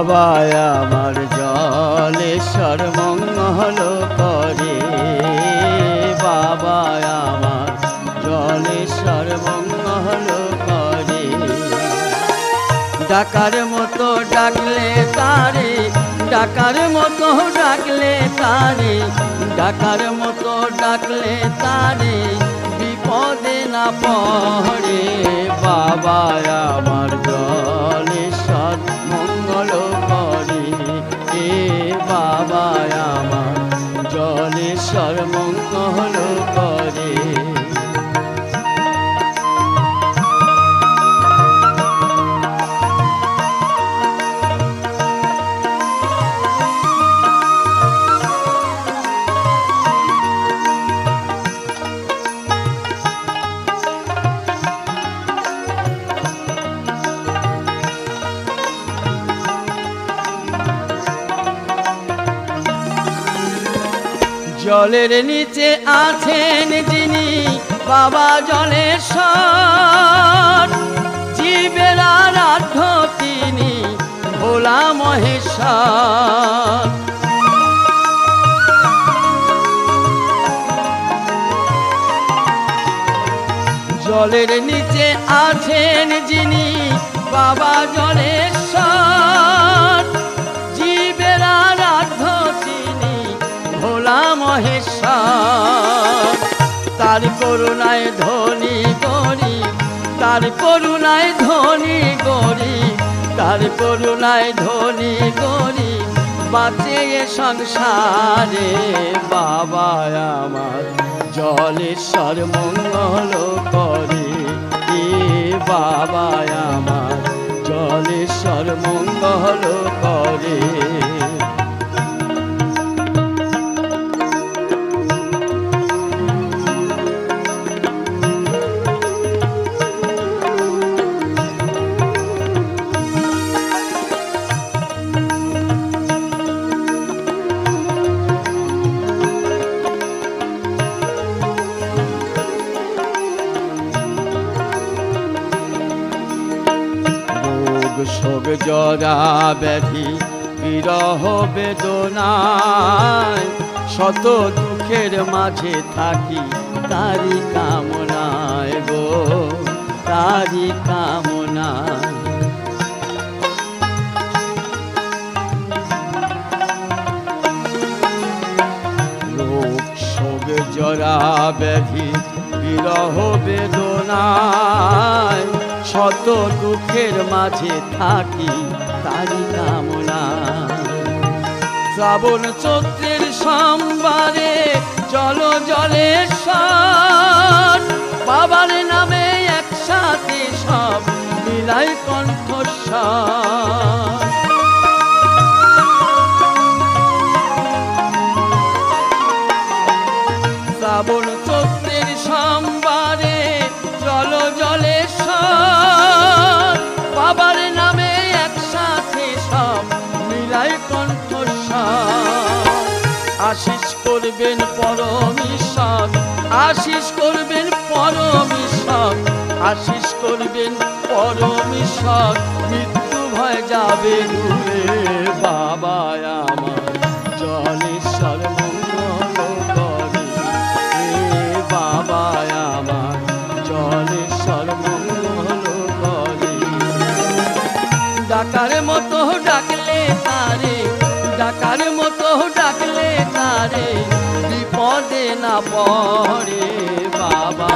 বাবা আমার জলেশ্বর মঙ্গল করে, বাবা আমার জলেশ্বর মঙ্গল করে। ডাকার মতো ডাকলে তারে, ডাকার মতো ডাকলে তারে, ডাকার মতো ডাকলে তারে বিপদে না পড়ে। বাবা আমার জলেশ্বর মঙ্গল করে, এ বাবা আমার জলেশ্বর মঙ্গল করে। জলের নিচে আছেন যিনি বাবা জলেশ্বর, জীবের আরাধ্য তিনি ভোলা মহেশ্বর। জলের নিচে আছেন যিনি বাবা জলেশ্বর, জীবের আরাধ্য তিনি ভোলা মহেশ্বর। তার করুণায় ধনী গরিব, তার করুণায় ধনী গরিব, তার করুণায় ধনী গরিব বাঁচে এ সংসারে। বাবা আমার জলেশ্বর মঙ্গল করে, এ বাবা আমার জলেশ্বর মঙ্গল করে। শোক জরা ব্যাধি বিরহ বেদনায়, শত দুঃখের মাঝে থাকি তারি কামনায় গো, তারি কামনায়। রোগ শোক জরা ব্যাধি বিরহ বেদনায়, শত দুঃখের মাঝে থাকি তারি কামনা। শ্রাবণ চৈত্রের সোমবারে চলো জলেশ্বর, বাবার নামে একসাথে সব মিলাই কণ্ঠস্বর। শ্রাবণ চৈত্রের সোমবারে চলো জলেশ্বর, বাবার নামে একসাথে সব মিলাই কণ্ঠস্বর। আশিস করবেন পরমেশ্বর, আশিস করবেন পরমেশ্বর, আশিস করবেন পরমেশ্বর, মৃত্যু ভয় যাবে দূরে। বাবা আমার জলেশ্বর মঙ্গল করে, এ বাবা আমার জলেশ্বর মঙ্গল করে। ডাকার মতো ডাকলে তারে, ডাকার মতো ডাকলে তারে বিপদে না পড়ে। বাবা